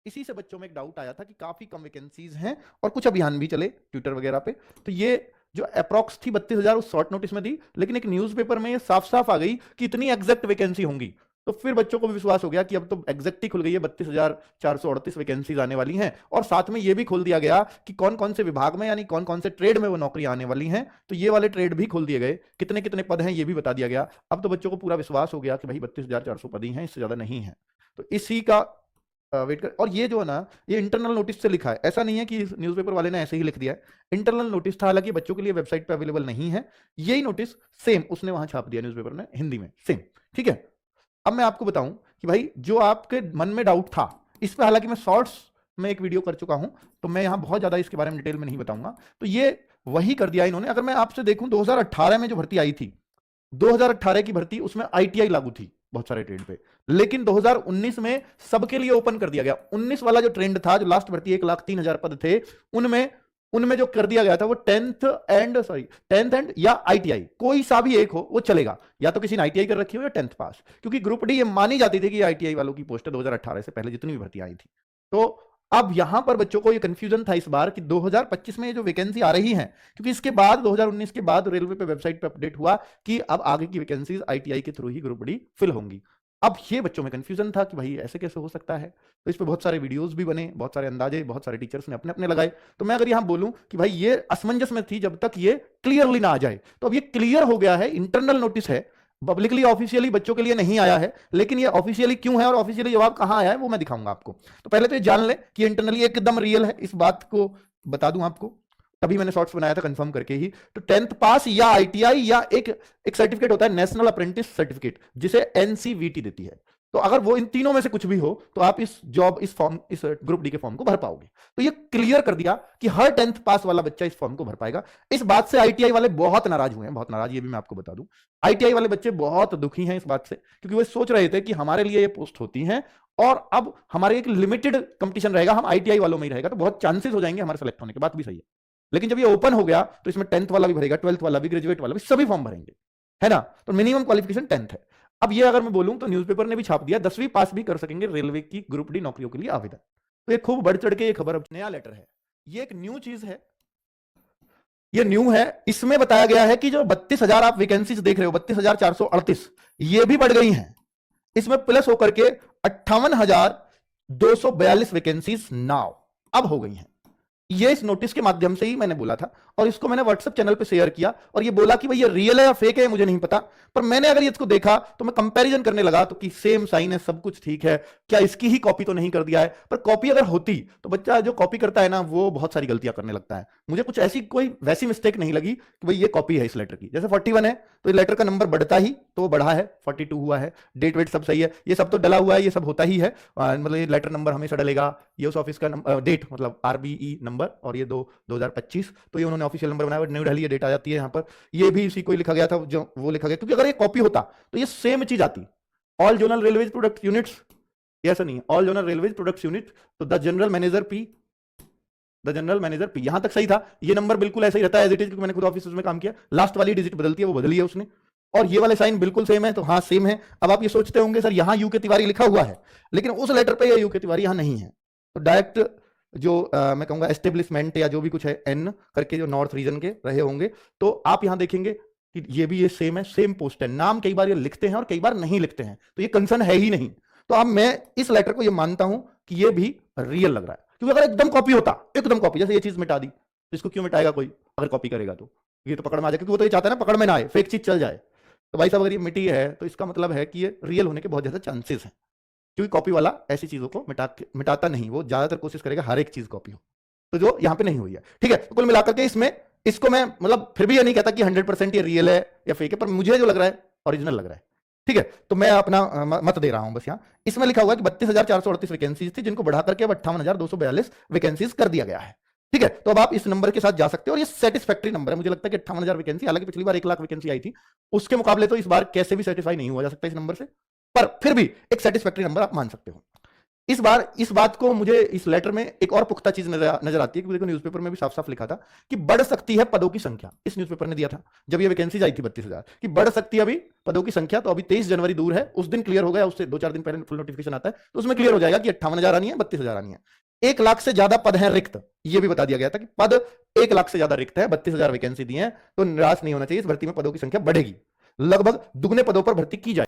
इसी से बच्चों में एक डाउट आया था कि काफी कम वैकेंसीज हैं और कुछ अभियान भी चले ट्विटर वगैरह पे। तो ये जो अप्रॉक्स थी 32,000 उस शॉर्ट नोटिस में थी, लेकिन एक न्यूज़पेपर में ये साफ साफ आ गई कि इतनी एग्जैक्ट वैकेंसी होंगी। तो फिर बच्चों को भी विश्वास हो गया कि अब तो एग्जैक्ट ही खुल गई है, 32,438 वैकेंसीज आने वाली हैं। और साथ में ये भी खोल दिया गया कि कौन कौन से विभाग में यानी कौन कौन से ट्रेड में वो नौकरी आने वाली हैं। तो ये वाले ट्रेड भी खोल दिए गए, कितने कितने पद हैं ये भी बता दिया गया। अब तो बच्चों को पूरा विश्वास हो गया कि भाई 32,400 पद ही हैं, इससे ज्यादा नहीं है। तो इसी का वेट कर। और ये जो है ना, ये इंटरनल नोटिस से लिखा है, ऐसा नहीं है कि न्यूज़पेपर वाले ने ऐसे ही लिख दिया है। इंटरनल नोटिस था, हालांकि बच्चों के लिए वेबसाइट पे अवेलेबल नहीं है। यही नोटिस सेम उसने वहां छाप दिया न्यूज़पेपर में हिंदी में, सेम। ठीक है, अब मैं आपको बताऊं कि भाई जो आपके मन में डाउट था, इस पे हालांकि मैं शॉर्ट्स में एक वीडियो कर चुका हूं, तो मैं यहां बहुत ज्यादा इसके बारे में डिटेल में नहीं बताऊंगा। तो ये वही कर दिया इन्होंने। अगर मैं आपसे देखूं 2018 में जो भर्ती आई थी, 2018 की भर्ती, उसमें आईटीआई लागू थी बहुत सारे ट्रेड पे। लेकिन 2019 में सबके लिए ओपन कर दिया गया। 19 वाला जो ट्रेंड था, जो लास्ट भर्ती 1,03,000 पद थे, उनमें उनमें जो कर दिया गया था वो टेंथ एंड या आईटीआई, कोई सा भी एक हो वो चलेगा। या तो किसी ने आईटीआई कर रखी हो या 10th पास, क्योंकि ग्रुप डी ये मानी जाती थी कि आईटीआई वालों की पोस्ट है 2018 से पहले जितनी भी भर्ती आई थी। तो अब यहां पर बच्चों को ये कंफ्यूजन था इस बार कि 2025 में ये जो वैकेंसी आ रही है, क्योंकि इसके बाद 2019 के बाद रेलवे पे वेबसाइट पे अपडेट हुआ कि अब आगे की वैकेंसीज आईटीआई के थ्रू ही ग्रुप डी फिल होंगी। अब ये बच्चों में कंफ्यूजन था कि भाई ऐसे कैसे हो सकता है। तो इस पे बहुत सारे वीडियोस भी बने, बहुत सारे अंदाजे, बहुत सारे टीचर्स ने अपने अपने लगाए। तो मैं अगर यहां बोलूं कि भाई ये असमंजस में थी जब तक ये क्लियरली ना आ जाए, तो अब ये क्लियर हो गया है। इंटरनल नोटिस है, पब्लिकली ऑफिशियली बच्चों के लिए नहीं आया है, लेकिन ये ऑफिशियली क्यों है और ऑफिशियली जवाब कहां आया है वो मैं दिखाऊंगा आपको। तो पहले तो ये जान ले कि इंटरनली एकदम रियल है, इस बात को बता दूं आपको, तभी मैंने शॉर्ट्स बनाया था कंफर्म करके ही। तो 10th पास या आईटीआई या एक सर्टिफिकेट होता है नेशनल अप्रेंटिस सर्टिफिकेट, जिसे एनसीवीटी देती है। तो अगर वो इन तीनों में से कुछ भी हो तो आप इस फॉर्म, इस ग्रुप डी के फॉर्म को भर पाओगे। तो ये क्लियर कर दिया कि हर 10th पास वाला बच्चा इस फॉर्म को भर पाएगा। इस बात से आईटीआई वाले बहुत नाराज हुए हैं, बहुत नाराज, ये भी मैं आपको बता दूं। आईटीआई वाले बच्चे बहुत दुखी हैं इस बात से, क्योंकि वो सोच रहे थे कि हमारे लिए ये पोस्ट होती है और अब हमारे एक लिमिटेड कंपटीशन रहेगा, हम आईटीआई वालों में ही रहेगा, तो बहुत चांसेस हो जाएंगे हमारे सेलेक्ट होने के। बात भी सही है, लेकिन जब ये ओपन हो गया तो इसमें 10th वाला भी भरेगा, 12th वाला भी, ग्रेजुएट वाला भी, सभी फॉर्म भरेंगे, है ना। तो मिनिमम क्वालिफिकेशन 10th है। अब ये अगर मैं बोलूं तो न्यूज़पेपर ने भी छाप दिया 10वीं पास भी कर सकेंगे रेलवे की ग्रुप डी नौकरियों के लिए आवेदन। तो ये खूब बढ़ चढ़ के ये खबर, अब नया लेटर है, ये एक न्यू चीज है, ये न्यू है। इसमें बताया गया है कि जो 32,000 आप वैकेंसीज देख रहे हो, 32,438, ये भी बढ़ गई हैं। इसमें प्लस होकर के 58,242 वैकेंसीज नाउ अब हो गई हैं। ये इस नोटिस के माध्यम से ही मैंने बोला था, और इसको मैंने व्हाट्सएप चैनल पे शेयर किया और ये बोला कि भाई ये रियल है या फेक है मुझे नहीं पता, पर मैंने अगर इसको देखा तो मैं कंपैरिजन करने लगा तो कि सेम साइन है, सब कुछ ठीक है, क्या इसकी ही कॉपी तो नहीं कर दिया है। पर कॉपी अगर होती तो बच्चा जो कॉपी करता है ना वो बहुत सारी गलतियां करने लगता है। मुझे कुछ ऐसी कोई वैसी मिस्टेक नहीं लगी कि भाई ये कॉपी है इस लेटर की। जैसे 41 है तो इस लेटर का नंबर बढ़ता ही तो वो बढ़ा है, 42 हुआ है, डेट वेट सब सही है, ये सब तो डला हुआ है, ये सब होता ही है। मतलब ये लेटर नंबर हमेशा डलेगा, ये उस ऑफिस का डेट मतलब आरबीई नंबर, और ये 2025, तो ये उन्होंने ऑफिशियल नंबर बनाया, न्यू दिल्ली ये डेट आ जाती है यहाँ पर। ये भी इसी को ही लिखा गया था जो वो लिखा गया, क्योंकि अगर ये कॉपी होता तो ये सेम चीज आती। All zonal railways product units, ऐसा नहीं है, all zonal railways product unit, तो द जनरल मैनेजर पी, यहां तक सही था। ये नंबर बिल्कुल ऐसा ही रहता है एज इट इज, क्योंकि मैंने खुद ऑफिस में काम किया। लास्ट वाली डिजिट बदलती है, वो बदली है उसने, और ये वाले साइन बिल्कुल सेम है, तो हाँ सेम है। अब आप ये सोचते होंगे सर यहां यू के तिवारी लिखा हुआ है, लेकिन उस लेटर पे ये यू के तिवारी यहां नहीं है। तो डायरेक्ट जो मैं कहूंगा एस्टेब्लिशमेंट या जो भी कुछ है एन करके जो नॉर्थ रीजन के रहे होंगे, तो आप यहां देखेंगे कि ये भी ये सेम है, सेम पोस्ट है। नाम कई बार ये लिखते हैं और कई बार नहीं लिखते हैं, तो ये कंसर्न है ही नहीं। तो अब मैं इस लेटर को ये मानता हूं कि ये भी रियल लग रहा है, क्योंकि अगर एकदम कॉपी होता, एकदम कॉपी, जैसे ये चीज मिटा दी, तो इसको क्यों मिटाएगा कोई अगर कॉपी करेगा तो। ये तो पकड़ में आ जाए, क्योंकि वो तो ये चाहता है ना पकड़ में ना आए, फेक चीज चल जाए। तो भाई साहब अगर ये मिटी है तो इसका मतलब है कि ये रियल होने के बहुत ज्यादा चांसेस हैं, क्योंकि कॉपी वाला ऐसी चीजों को मिटाता नहीं, वो ज्यादातर कोशिश करेगा हर एक चीज कॉपी हो, तो जो यहां पे नहीं हुई है। ठीक है, तो कुल मिलाकर के इसमें इसको मैं मतलब फिर भी ये नहीं कहता कि 100% ये रियल है या फेक है, पर मुझे जो लग रहा है ओरिजिनल लग रहा है। ठीक है, तो मैं अपना मत दे रहा हूं बस। यहां इसमें लिखा हुआ है कि 32,438 वैकेंसीज थी, जिनको बढ़ा करके अब 58,242 वैकेंसीज कर दिया गया है। ठीक है, तो अब आप इस नंबर के साथ जा सकते हो, और ये सेटिस्फैक्टरी नंबर है। मुझे लगता है कि 58,000 वैकेंसी, हालांकि पिछली बार 1 लाख वैकेंसी आई थी, उसके मुकाबले तो इस बार कैसे भी सेटिस्फाई नहीं हुआ जा सकता इस नंबर से, पर फिर भी एक सेटिस्फैक्टरी नंबर आप मान सकते हो। इस बार इस बात को मुझे इस लेटर में एक और पुख्ता चीज नजर आती है कि देखो न्यूज़पेपर में भी साफ साफ लिखा था कि बढ़ सकती है पदों की संख्या। इस न्यूज़पेपर ने दिया था जब ये वैकेंसीज आई थी 32,000 कि बढ़ सकती है अभी पदों की संख्या। तो अभी 23 जनवरी दूर है, उस दिन क्लियर हो गया, उससे 2-4 दिन पहले फुल नोटिफिकेशन आता है तो उसमें क्लियर हो जाएगा कि 58,000 आनी है, 32,000 आनी है। 1 लाख से ज्यादा पद हैं रिक्त, ये भी बता दिया गया था कि पद 1 लाख से ज्यादा रिक्त है, 32,000 वैकेंसी दी है। तो निराश नहीं होना चाहिए, इस भर्ती में पदों की संख्या बढ़ेगी, लगभग दुगने पदों पर भर्ती की जाए।